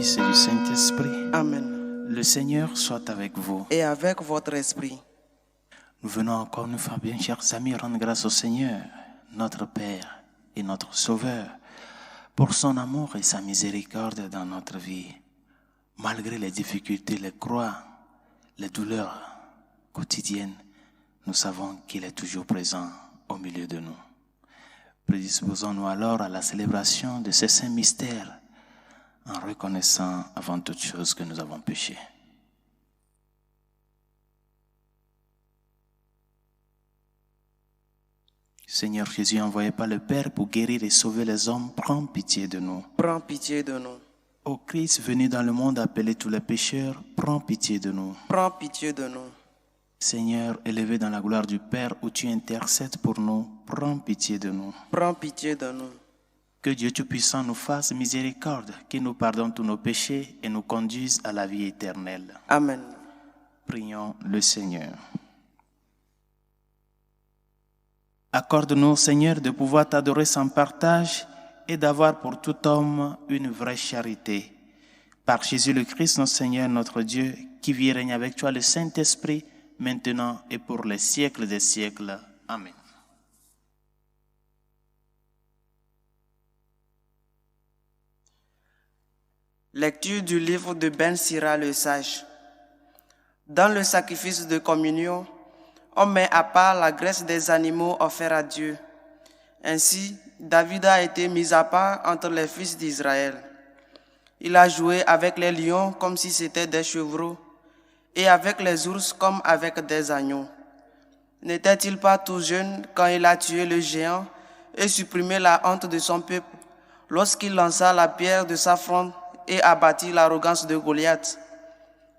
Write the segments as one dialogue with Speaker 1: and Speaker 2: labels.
Speaker 1: Fils et du Saint-Esprit.
Speaker 2: Amen.
Speaker 1: Le Seigneur soit avec vous.
Speaker 2: Et avec votre esprit.
Speaker 1: Nous venons encore une fois, bien chers amis, rendre grâce au Seigneur, notre Père et notre Sauveur, pour son amour et sa miséricorde dans notre vie. Malgré les difficultés, les croix, les douleurs quotidiennes, nous savons qu'il est toujours présent au milieu de nous. Prédisposons-nous alors à la célébration de ces saints mystères en reconnaissant avant toute chose que nous avons péché. Seigneur Jésus, envoyé par le Père pour guérir et sauver les hommes, prends pitié de nous.
Speaker 2: Prends pitié de nous.
Speaker 1: Ô Christ, venu dans le monde appeler tous les pécheurs, prends pitié de nous.
Speaker 2: Prends pitié de nous.
Speaker 1: Seigneur, élevé dans la gloire du Père où tu intercèdes pour nous, prends pitié de nous.
Speaker 2: Prends pitié de nous.
Speaker 1: Que Dieu Tout-Puissant nous fasse miséricorde, qu'il nous pardonne tous nos péchés et nous conduise à la vie éternelle.
Speaker 2: Amen.
Speaker 1: Prions le Seigneur. Accorde-nous, Seigneur, de pouvoir t'adorer sans partage et d'avoir pour tout homme une vraie charité. Par Jésus le Christ, notre Seigneur, notre Dieu, qui vit et règne avec toi le Saint-Esprit, maintenant et pour les siècles des siècles. Amen.
Speaker 2: Lecture du livre de Ben Sira le sage. Dans le sacrifice de communion, on met à part la graisse des animaux offerts à Dieu. Ainsi, David a été mis à part entre les fils d'Israël. Il a joué avec les lions comme si c'était des chevreaux, et avec les ours comme avec des agneaux. N'était-il pas tout jeune quand il a tué le géant et supprimé la honte de son peuple, lorsqu'il lança la pierre de sa fronde et abattit l'arrogance de Goliath?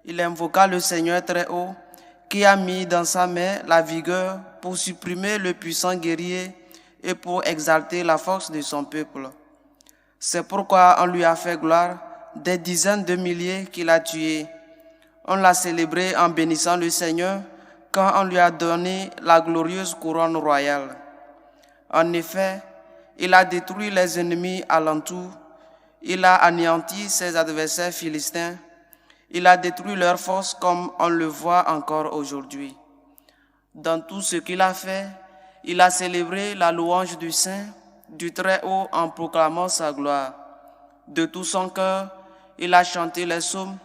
Speaker 2: Il invoqua le Seigneur très haut, qui a mis dans sa main la vigueur pour supprimer le puissant guerrier et pour exalter la force de son peuple. C'est pourquoi on lui a fait gloire des dizaines de milliers qu'il a tués. On l'a célébré en bénissant le Seigneur quand on lui a donné la glorieuse couronne royale. En effet, il a détruit les ennemis alentour, il a anéanti ses adversaires philistins, il a détruit leurs forces comme on le voit encore aujourd'hui. Dans tout ce qu'il a fait, il a célébré la louange du Saint, du Très-Haut en proclamant sa gloire. De tout son cœur, il a chanté les psaumes,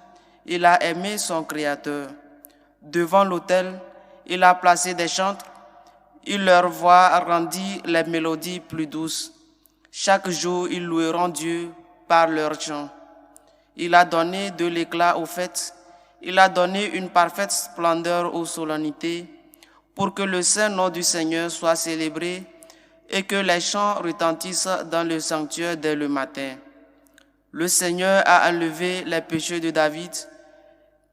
Speaker 2: il a aimé son Créateur. Devant l'autel, il a placé des chantres, il leur voix rendit les mélodies plus douces. Chaque jour, ils loueront Dieu par leurs chants. Il a donné de l'éclat aux fêtes, il a donné une parfaite splendeur aux solennités, pour que le saint nom du Seigneur soit célébré et que les chants retentissent dans le sanctuaire dès le matin. Le Seigneur a enlevé les péchés de David,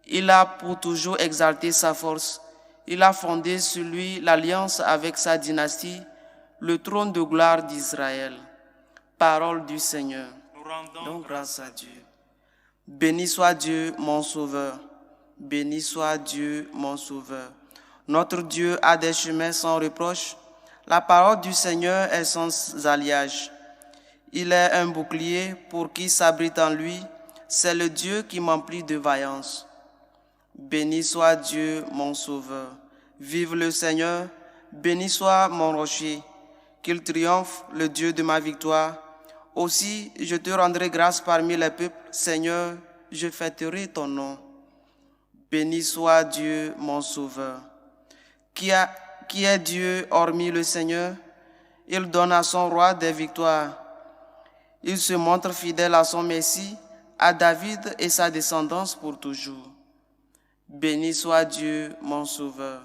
Speaker 2: il a pour toujours exalté sa force, il a fondé sur lui l'alliance avec sa dynastie, le trône de gloire d'Israël. Parole du Seigneur.
Speaker 1: Nous rendons
Speaker 2: Donc grâce à Dieu. Béni soit Dieu, mon Sauveur. Béni soit Dieu, mon Sauveur. Notre Dieu a des chemins sans reproche. La parole du Seigneur est sans alliage. Il est un bouclier pour qui s'abrite en lui. C'est le Dieu qui m'emplit de vaillance. Béni soit Dieu, mon Sauveur. Vive le Seigneur. Béni soit mon rocher. Qu'il triomphe, le Dieu de ma victoire. Aussi, je te rendrai grâce parmi les peuples. Seigneur, je fêterai ton nom. Béni soit Dieu, mon Sauveur. Qui est Dieu hormis le Seigneur? Il donne à son roi des victoires. Il se montre fidèle à son Messie, à David et sa descendance pour toujours. Béni soit Dieu, mon Sauveur.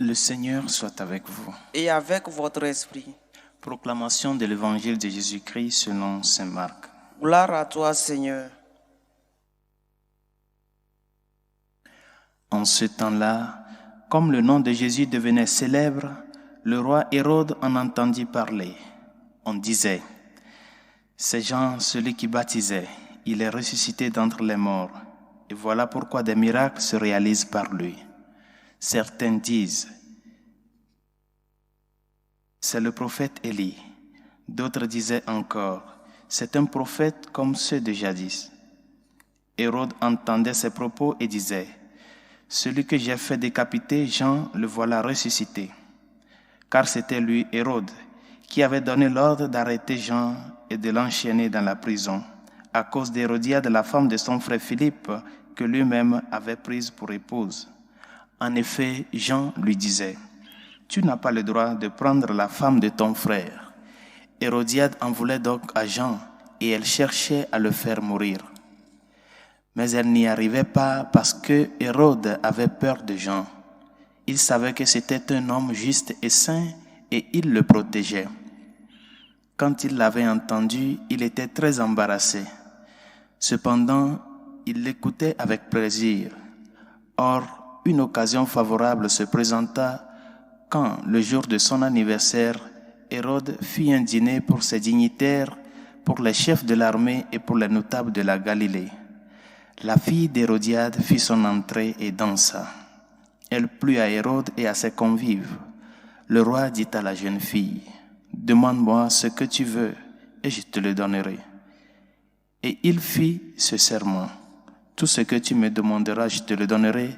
Speaker 1: Le Seigneur soit avec vous.
Speaker 2: Et avec votre esprit.
Speaker 1: Proclamation de l'évangile de Jésus-Christ selon saint Marc.
Speaker 2: Gloire à toi, Seigneur.
Speaker 1: En ce temps-là, comme le nom de Jésus devenait célèbre, le roi Hérode en entendit parler. On disait, c'est Jean, celui qui baptisait, il est ressuscité d'entre les morts. Et voilà pourquoi des miracles se réalisent par lui. Certains disent, c'est le prophète Élie. D'autres disaient encore, c'est un prophète comme ceux de jadis. Hérode entendait ces propos et disait, celui que j'ai fait décapiter, Jean, le voilà ressuscité. Car c'était lui, Hérode, qui avait donné l'ordre d'arrêter Jean et de l'enchaîner dans la prison, à cause d'Hérodiade, la femme de son frère Philippe, que lui-même avait prise pour épouse. En effet, Jean lui disait, « Tu n'as pas le droit de prendre la femme de ton frère. » Hérodiade en voulait donc à Jean, et elle cherchait à le faire mourir. Mais elle n'y arrivait pas parce que Hérode avait peur de Jean. Il savait que c'était un homme juste et saint, et il le protégeait. Quand il l'avait entendu, il était très embarrassé. Cependant, il l'écoutait avec plaisir. Or, une occasion favorable se présenta quand, le jour de son anniversaire, Hérode fit un dîner pour ses dignitaires, pour les chefs de l'armée et pour les notables de la Galilée. La fille d'Hérodiade fit son entrée et dansa. Elle plut à Hérode et à ses convives. Le roi dit à la jeune fille, « Demande-moi ce que tu veux, et je te le donnerai. » Et il fit ce serment, « Tout ce que tu me demanderas, je te le donnerai,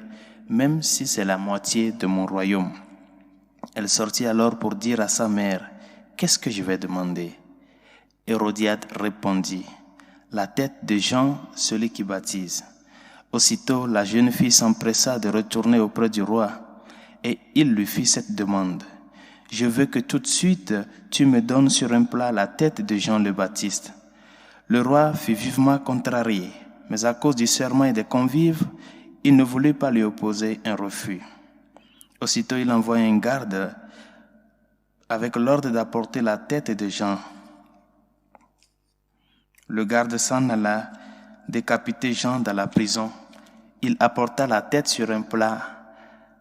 Speaker 1: même si c'est la moitié de mon royaume. » Elle sortit alors pour dire à sa mère, « Qu'est-ce que je vais demander ?» Hérodiade répondit, « La tête de Jean, celui qui baptise. » Aussitôt, la jeune fille s'empressa de retourner auprès du roi, et il lui fit cette demande. « Je veux que tout de suite tu me donnes sur un plat la tête de Jean le Baptiste. » Le roi fut vivement contrarié, mais à cause du serment et des convives, il ne voulut pas lui opposer un refus. Aussitôt, il envoya un garde avec l'ordre d'apporter la tête de Jean. Le garde s'en alla, décapiter Jean dans la prison. Il apporta la tête sur un plat,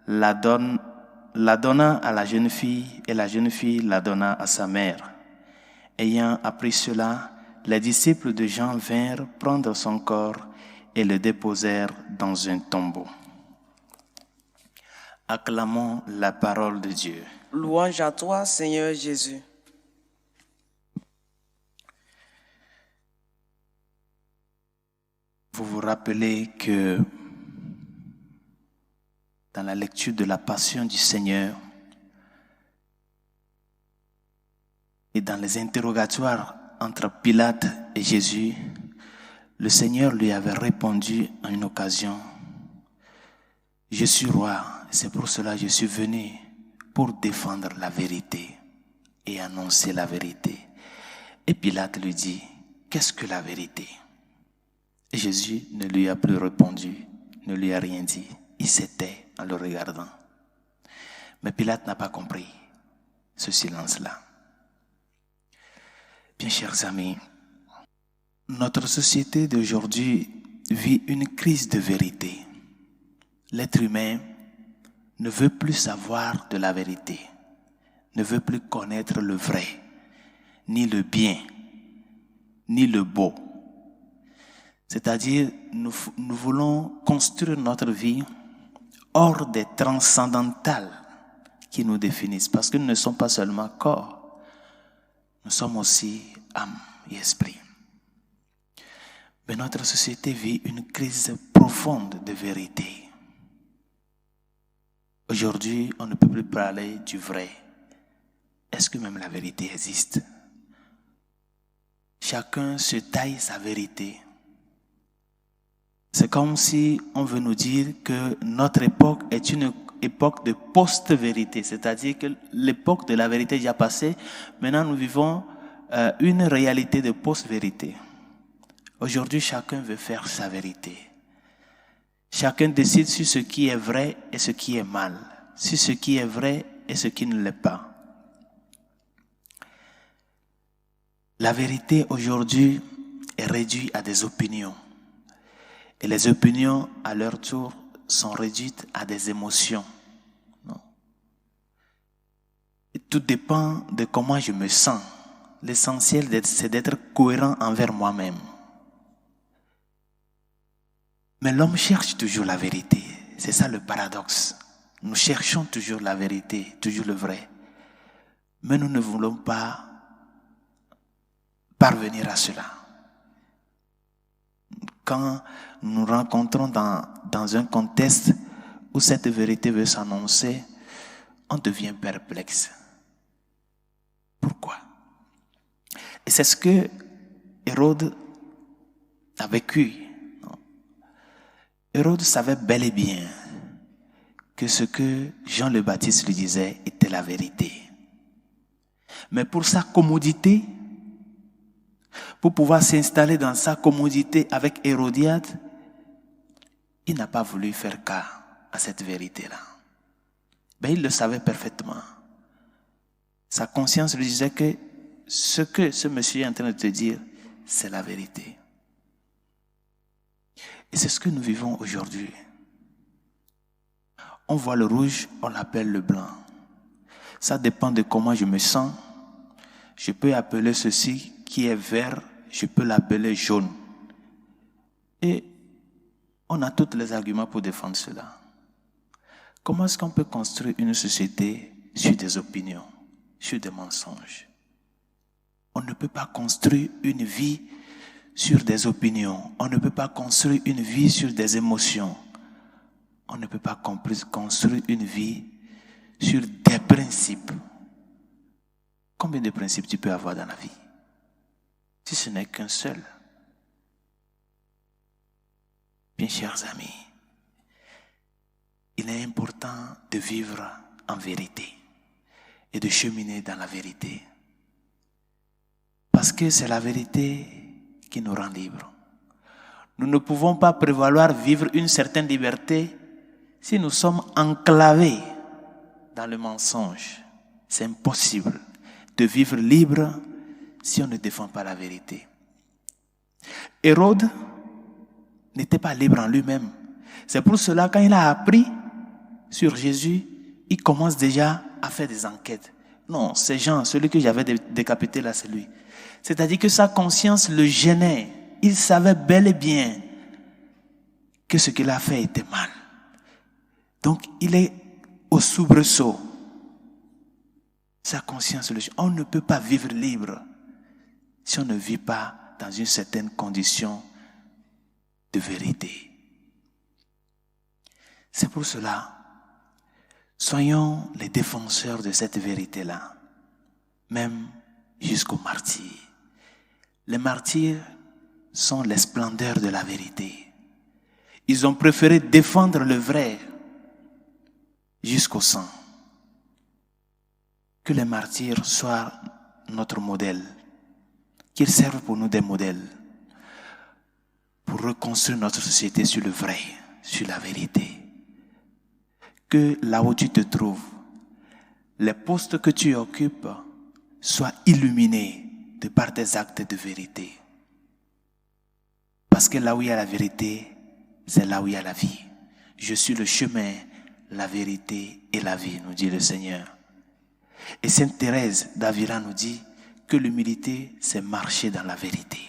Speaker 1: la donna à la jeune fille, et la jeune fille la donna à sa mère. Ayant appris cela, les disciples de Jean vinrent prendre son corps et le déposèrent dans un tombeau. Acclamons la parole de Dieu.
Speaker 2: Louange à toi, Seigneur Jésus.
Speaker 1: Vous vous rappelez que dans la lecture de la Passion du Seigneur et dans les interrogatoires entre Pilate et Jésus, le Seigneur lui avait répondu à une occasion, « Je suis roi, c'est pour cela que je suis venu pour défendre la vérité et annoncer la vérité. » Et Pilate lui dit, « Qu'est-ce que la vérité ?» Et Jésus ne lui a plus répondu, ne lui a rien dit. Il s'était en le regardant. Mais Pilate n'a pas compris ce silence-là. Bien, chers amis, notre société d'aujourd'hui vit une crise de vérité. L'être humain ne veut plus savoir de la vérité, ne veut plus connaître le vrai, ni le bien, ni le beau. C'est-à-dire, nous voulons construire notre vie hors des transcendantales qui nous définissent. Parce que nous ne sommes pas seulement corps, nous sommes aussi âme et esprit. Mais notre société vit une crise profonde de vérité. Aujourd'hui, on ne peut plus parler du vrai. Est-ce que même la vérité existe? Chacun se taille sa vérité. C'est comme si on veut nous dire que notre époque est une époque de post-vérité, c'est-à-dire que l'époque de la vérité est déjà passée. Maintenant, nous vivons une réalité de post-vérité. Aujourd'hui, chacun veut faire sa vérité. Chacun décide sur ce qui est vrai et ce qui est mal, sur ce qui est vrai et ce qui ne l'est pas. La vérité aujourd'hui est réduite à des opinions. Et les opinions, à leur tour, sont réduites à des émotions. Non. Et tout dépend de comment je me sens. L'essentiel, c'est d'être cohérent envers moi-même. Mais l'homme cherche toujours la vérité. C'est ça le paradoxe. Nous cherchons toujours la vérité, toujours le vrai. Mais nous ne voulons pas parvenir à cela. Quand nous nous rencontrons dans un contexte où cette vérité veut s'annoncer, on devient perplexe. Pourquoi? Et c'est ce que Hérode a vécu. Hérode savait bel et bien que ce que Jean le Baptiste lui disait était la vérité. Mais pour sa commodité, pour pouvoir s'installer dans sa commodité avec Hérodiade, il n'a pas voulu faire cas à cette vérité-là. Mais il le savait parfaitement. Sa conscience lui disait que ce monsieur est en train de te dire, c'est la vérité. Et c'est ce que nous vivons aujourd'hui. On voit le rouge, on l'appelle le blanc. Ça dépend de comment je me sens. Je peux appeler ceci qui est vert, je peux l'appeler jaune. Et on a tous les arguments pour défendre cela. Comment est-ce qu'on peut construire une société sur des opinions, sur des mensonges? On ne peut pas construire une vie sur des opinions. On ne peut pas construire une vie sur des émotions. On ne peut pas construire une vie sur des principes. Combien de principes tu peux avoir dans la vie? Si ce n'est qu'un seul. Bien chers amis, il est important de vivre en vérité et de cheminer dans la vérité. Parce que c'est la vérité qui nous rend libres. Nous ne pouvons pas prévaloir vivre une certaine liberté si nous sommes enclavés dans le mensonge. C'est impossible de vivre libre si on ne défend pas la vérité. Hérode n'était pas libre en lui-même. C'est pour cela quand il a appris sur Jésus, il commence déjà à faire des enquêtes. Non, c'est Jean, celui que j'avais décapité là, c'est lui. C'est-à-dire que sa conscience le gênait. Il savait bel et bien que ce qu'il a fait était mal. Donc il est au soubresaut. Sa conscience le gêne. On ne peut pas vivre libre si on ne vit pas dans une certaine condition de vérité. C'est pour cela, soyons les défenseurs de cette vérité-là, même jusqu'aux martyrs. Les martyrs sont les splendeurs de la vérité. Ils ont préféré défendre le vrai jusqu'au sang. Que les martyrs soient notre modèle, qu'ils servent pour nous des modèles, pour reconstruire notre société sur le vrai, sur la vérité. Que là où tu te trouves, les postes que tu occupes soient illuminés de par tes actes de vérité. Parce que là où il y a la vérité, c'est là où il y a la vie. Je suis le chemin, la vérité et la vie, nous dit le Seigneur. Et Sainte Thérèse d'Avila nous dit que l'humilité, c'est marcher dans la vérité.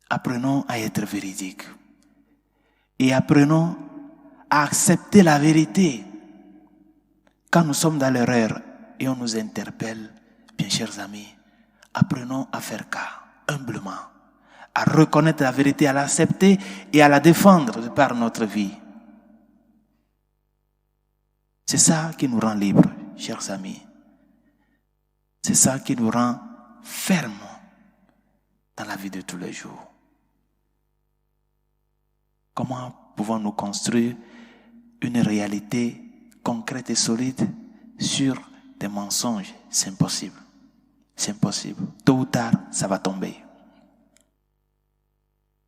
Speaker 1: Apprenons à être véridiques. Et apprenons à accepter la vérité. Quand nous sommes dans l'erreur et on nous interpelle, bien chers amis, apprenons à faire cas, humblement, à reconnaître la vérité, à l'accepter et à la défendre de par notre vie. C'est ça qui nous rend libres, chers amis. C'est ça qui nous rend fermes dans la vie de tous les jours. Comment pouvons-nous construire une réalité concrète et solide sur des mensonges? C'est impossible. C'est impossible. Tôt ou tard, ça va tomber.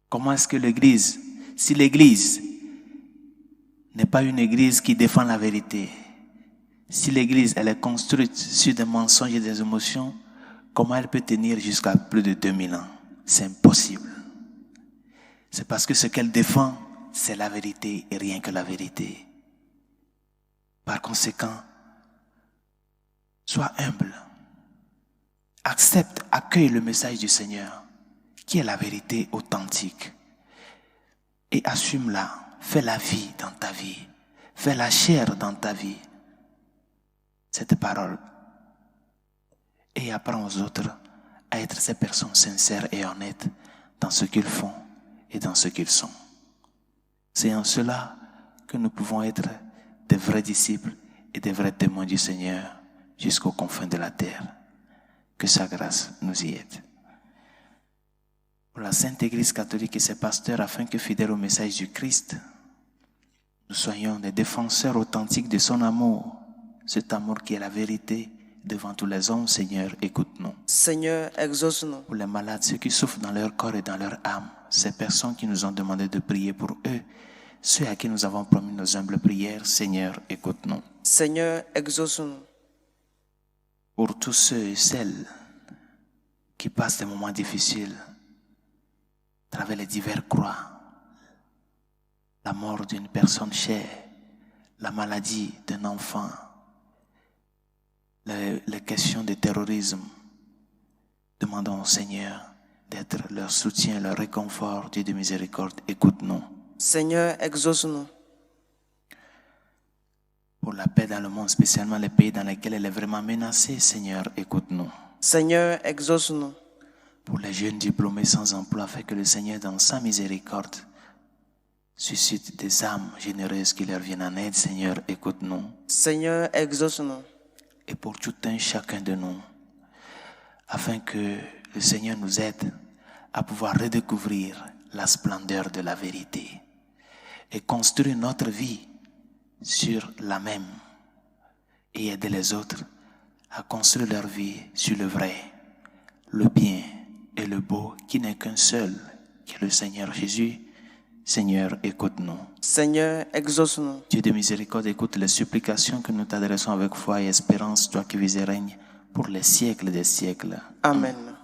Speaker 1: Comment est-ce que l'Église, si l'Église n'est pas une Église qui défend la vérité, si l'Église elle est construite sur des mensonges et des émotions, comment elle peut tenir jusqu'à plus de 2000 ans? C'est impossible. C'est parce que ce qu'elle défend, c'est la vérité et rien que la vérité. Par conséquent, sois humble. Accepte, accueille le message du Seigneur, qui est la vérité authentique. Et assume-la. Fais la vie dans ta vie. Fais la chair dans ta vie. Cette parole. Et apprends aux autres à être ces personnes sincères et honnêtes dans ce qu'ils font et dans ce qu'ils sont. C'est en cela que nous pouvons être des vrais disciples et des vrais témoins du Seigneur jusqu'aux confins de la terre. Que sa grâce nous y aide. Pour la Sainte Église catholique et ses pasteurs, afin que, fidèles au message du Christ, nous soyons des défenseurs authentiques de son amour, cet amour qui est la vérité devant tous les hommes. Seigneur, écoute-nous.
Speaker 2: Seigneur, exauce-nous.
Speaker 1: Pour les malades, ceux qui souffrent dans leur corps et dans leur âme, ces personnes qui nous ont demandé de prier pour eux, ceux à qui nous avons promis nos humbles prières, Seigneur, écoute-nous.
Speaker 2: Seigneur, exauce-nous.
Speaker 1: Pour tous ceux et celles qui passent des moments difficiles, à travers les divers croix, la mort d'une personne chère, la maladie d'un enfant, les questions de terrorisme, demandons au Seigneur d'être leur soutien, leur réconfort. Dieu de miséricorde, écoute-nous.
Speaker 2: Seigneur, exauce-nous.
Speaker 1: Pour la paix dans le monde, spécialement les pays dans lesquels elle est vraiment menacée, Seigneur, écoute-nous.
Speaker 2: Seigneur, exauce-nous.
Speaker 1: Pour les jeunes diplômés sans emploi, afin que le Seigneur, dans sa miséricorde, suscite des âmes généreuses qui leur viennent en aide, Seigneur, écoute-nous.
Speaker 2: Seigneur, exauce-nous.
Speaker 1: Et pour tout un chacun de nous, afin que le Seigneur nous aide à pouvoir redécouvrir la splendeur de la vérité et construire notre vie sur la même et aider les autres à construire leur vie sur le vrai, le bien et le beau qui n'est qu'un seul, qui est le Seigneur Jésus. Seigneur, écoute-nous.
Speaker 2: Seigneur, exauce-nous.
Speaker 1: Dieu de miséricorde, écoute les supplications que nous t'adressons avec foi et espérance, toi qui vis et règnes pour les siècles des siècles.
Speaker 2: Amen.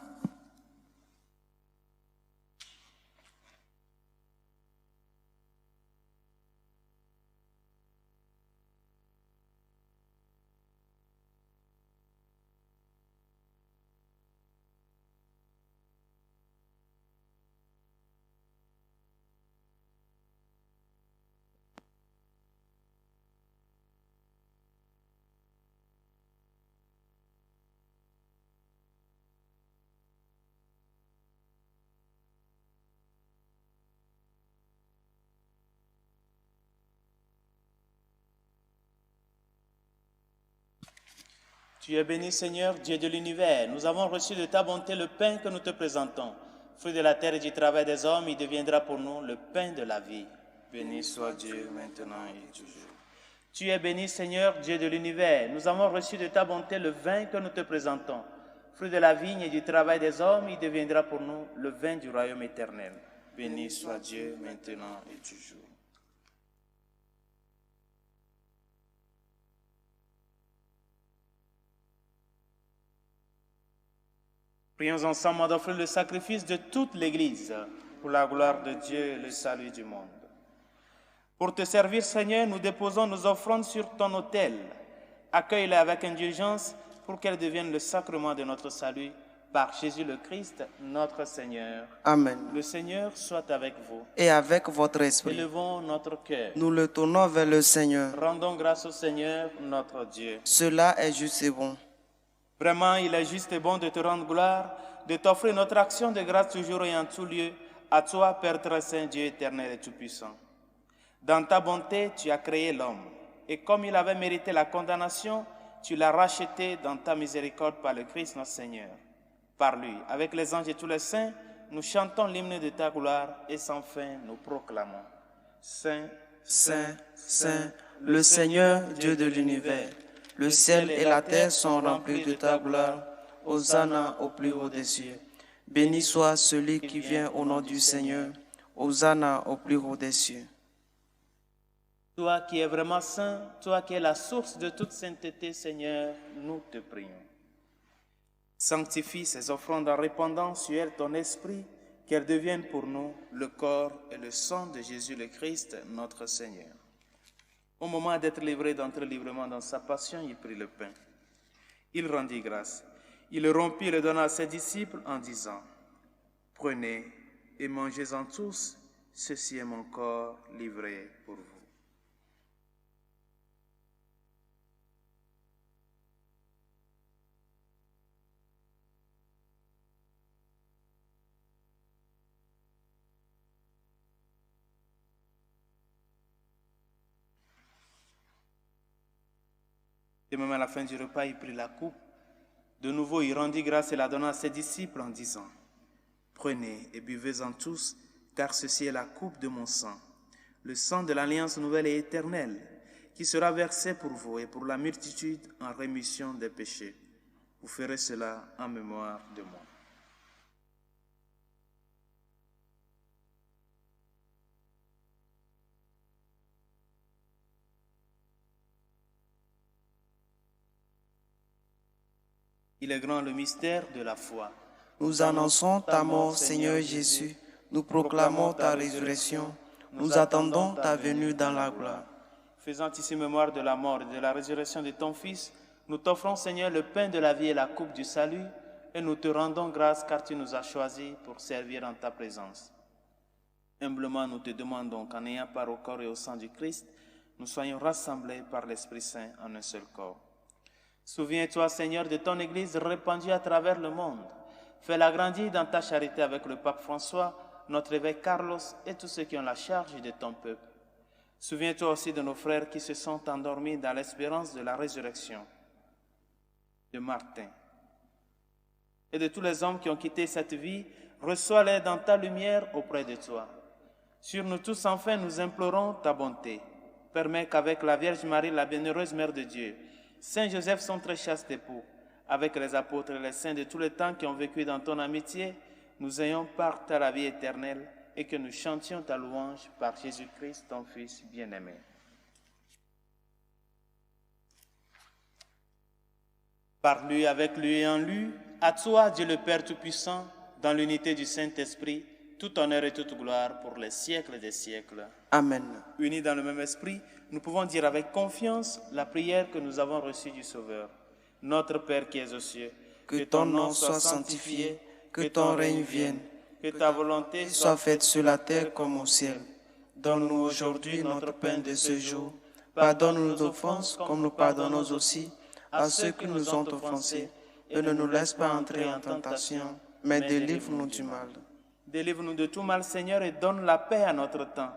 Speaker 3: Tu es béni, Seigneur, Dieu de l'univers. Nous avons reçu de ta bonté le pain que nous te présentons. Fruit de la terre et du travail des hommes, il deviendra pour nous le pain de la vie.
Speaker 2: Béni soit Dieu maintenant et toujours.
Speaker 3: Tu es béni, Seigneur, Dieu de l'univers. Nous avons reçu de ta bonté le vin que nous te présentons. Fruit de la vigne et du travail des hommes, il deviendra pour nous le vin du royaume éternel.
Speaker 2: Béni soit Dieu maintenant et toujours.
Speaker 3: Prions ensemble d'offrir le sacrifice de toute l'Église pour la gloire de Dieu et le salut du monde. Pour te servir, Seigneur, nous déposons nos offrandes sur ton autel. Accueille-les avec indulgence pour qu'elles deviennent le sacrement de notre salut par Jésus le Christ, notre Seigneur.
Speaker 2: Amen.
Speaker 3: Le Seigneur soit avec vous.
Speaker 2: Et avec votre esprit.
Speaker 3: Élevons notre cœur.
Speaker 2: Nous le tournons vers le Seigneur.
Speaker 3: Rendons grâce au Seigneur, notre Dieu.
Speaker 2: Cela est juste et bon.
Speaker 3: Vraiment, il est juste et bon de te rendre gloire, de t'offrir notre action de grâce toujours et en tout lieu, à toi, Père très saint, Dieu éternel et tout-puissant. Dans ta bonté, tu as créé l'homme, et comme il avait mérité la condamnation, tu l'as racheté dans ta miséricorde par le Christ notre Seigneur. Par lui, avec les anges et tous les saints, nous chantons l'hymne de ta gloire, et sans fin, nous proclamons. Saint,
Speaker 2: Saint, Saint, le Seigneur, Dieu de l'univers. Le ciel et la terre sont remplis de ta gloire. Hosanna au plus haut des cieux. Béni soit celui qui vient au nom du Seigneur. Hosanna au plus haut des cieux.
Speaker 3: Toi qui es vraiment saint, toi qui es la source de toute sainteté, Seigneur, nous te prions. Sanctifie ces offrandes en répandant sur elles ton esprit qu'elles deviennent pour nous le corps et le sang de Jésus le Christ, notre Seigneur. Au moment d'être livré d'entrer librement dans sa passion, il prit le pain. Il rendit grâce. Il le rompit et le donna à ses disciples en disant, « Prenez et mangez-en tous, ceci est mon corps livré pour vous. » Et même à la fin du repas, il prit la coupe. De nouveau, il rendit grâce et la donna à ses disciples en disant, « Prenez et buvez-en tous, car ceci est la coupe de mon sang, le sang de l'alliance nouvelle et éternelle, qui sera versé pour vous et pour la multitude en rémission des péchés. Vous ferez cela en mémoire de moi. » Il est grand le mystère de la foi.
Speaker 2: Nous annonçons ta mort, Seigneur Jésus. Nous proclamons ta résurrection. Nous attendons ta venue dans la gloire.
Speaker 3: Faisant ici mémoire de la mort et de la résurrection de ton Fils, nous t'offrons, Seigneur, le pain de la vie et la coupe du salut, et nous te rendons grâce car tu nous as choisis pour servir en ta présence. Humblement, nous te demandons qu'en ayant part au corps et au sang du Christ, nous soyons rassemblés par l'Esprit Saint en un seul corps. Souviens-toi, Seigneur, de ton Église répandue à travers le monde. Fais-la grandir dans ta charité avec le pape François, notre évêque Carlos et tous ceux qui ont la charge de ton peuple. Souviens-toi aussi de nos frères qui se sont endormis dans l'espérance de la résurrection, de Martin et de tous les hommes qui ont quitté cette vie. Reçois-les dans ta lumière auprès de toi. Sur nous tous, enfin, nous implorons ta bonté. Permets qu'avec la Vierge Marie, la bienheureuse Mère de Dieu, Saint Joseph, son très chaste époux, avec les apôtres et les saints de tous les temps qui ont vécu dans ton amitié, nous ayons part à la vie éternelle et que nous chantions ta louange par Jésus-Christ, ton Fils bien-aimé. Par lui, avec lui et en lui, à toi, Dieu le Père Tout-Puissant, dans l'unité du Saint-Esprit, tout honneur et toute gloire pour les siècles des siècles.
Speaker 2: Amen.
Speaker 3: Unis dans le même esprit, nous pouvons dire avec confiance la prière que nous avons reçue du Sauveur. Notre Père qui es aux cieux,
Speaker 2: Que ton nom soit sanctifié, que ton règne vienne,
Speaker 3: que ta volonté
Speaker 2: soit faite sur la terre comme au ciel. Donne-nous aujourd'hui notre pain de ce jour. Pardonne nos offenses comme nous pardonnons aussi à ceux qui nous ont offensés. Et ne nous laisse pas entrer en tentation, mais délivre-nous du mal.
Speaker 3: Délivre-nous de tout mal, Seigneur, et donne la paix à notre temps.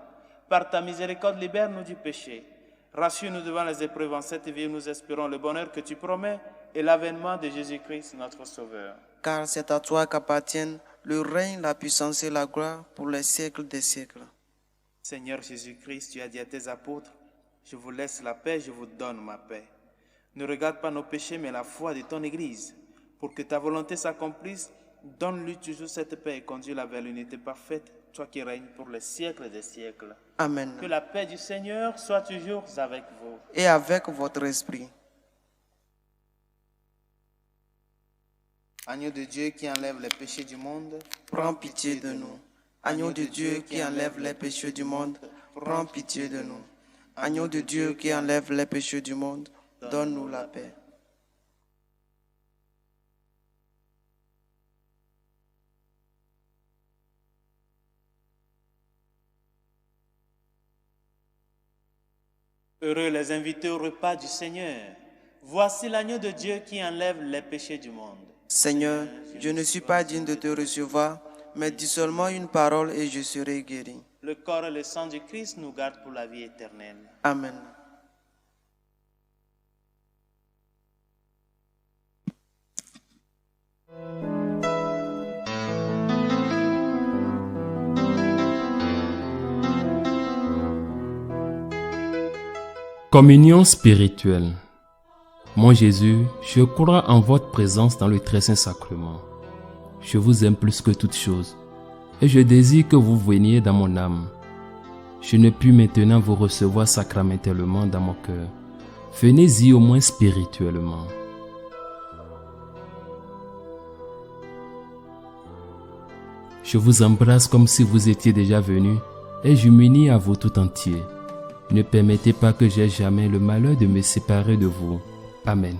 Speaker 3: Par ta miséricorde, libère-nous du péché. Rassure-nous devant les épreuves en cette vie où nous espérons le bonheur que tu promets et l'avènement de Jésus-Christ, notre Sauveur.
Speaker 2: Car c'est à toi qu'appartiennent le règne, la puissance et la gloire pour les siècles des siècles.
Speaker 3: Seigneur Jésus-Christ, tu as dit à tes apôtres, « Je vous laisse la paix, je vous donne ma paix. » Ne regarde pas nos péchés, mais la foi de ton Église. Pour que ta volonté s'accomplisse, donne-lui toujours cette paix et conduis-la vers l'unité parfaite, toi qui règnes pour les siècles des siècles.
Speaker 2: Amen.
Speaker 3: Que la paix du Seigneur soit toujours avec vous.
Speaker 2: Et avec votre esprit.
Speaker 3: Agneau de Dieu qui enlève les péchés du monde,
Speaker 2: Prends pitié de nous. Agneau de Dieu qui enlève les péchés du monde, prends pitié de nous. Agneau de Dieu qui enlève les péchés du monde, donne-nous la paix.
Speaker 3: Heureux les invités au repas du Seigneur. Voici l'agneau de Dieu qui enlève les péchés du monde.
Speaker 2: Seigneur, je ne suis pas digne de te recevoir, mais dis seulement une parole et je serai guéri.
Speaker 3: Le corps et le sang du Christ nous gardent pour la vie éternelle.
Speaker 2: Amen.
Speaker 4: Communion spirituelle. Mon Jésus, je crois en votre présence dans le très saint sacrement. Je vous aime plus que toute chose et je désire que vous veniez dans mon âme. Je ne puis maintenant vous recevoir sacramentellement dans mon cœur. Venez-y au moins spirituellement. Je vous embrasse comme si vous étiez déjà venu et je m'unis à vous tout entier. Ne permettez pas que j'aie jamais le malheur de me séparer de vous. Amen.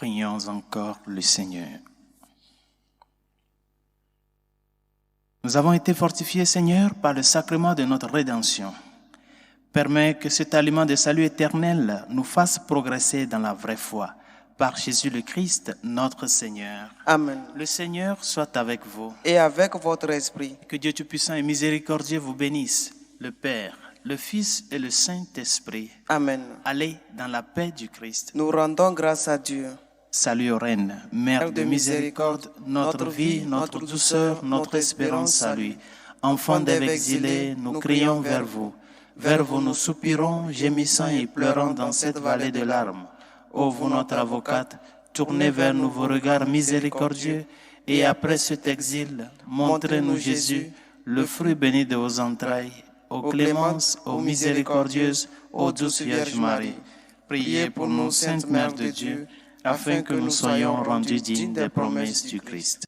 Speaker 1: Prions encore le Seigneur. Nous avons été fortifiés, Seigneur, par le sacrement de notre rédemption. Permets que cet aliment de salut éternel nous fasse progresser dans la vraie foi. Par Jésus le Christ, notre Seigneur.
Speaker 2: Amen.
Speaker 1: Le Seigneur soit avec vous.
Speaker 2: Et avec votre esprit.
Speaker 1: Que Dieu Tout-Puissant et Miséricordieux vous bénisse, le Père, le Fils et le Saint-Esprit.
Speaker 2: Amen.
Speaker 1: Allez dans la paix du Christ.
Speaker 2: Nous rendons grâce à Dieu.
Speaker 1: Salut aux reines, Mère de miséricorde, notre vie, notre douceur, notre espérance à lui. Enfants d'Ève exilés, nous crions vers vous. Vers vous nous soupirons, gémissant et pleurant dans cette vallée de larmes. Ô vous notre avocate, tournez vers nous vos regards miséricordieux, et après cet exil, montrez-nous Jésus, le fruit béni de vos entrailles. Ô clémence, ô miséricordieuses, ô douce Vierge Marie, priez pour nous, Sainte Mère de Dieu, afin que nous soyons rendus dignes des promesses du Christ.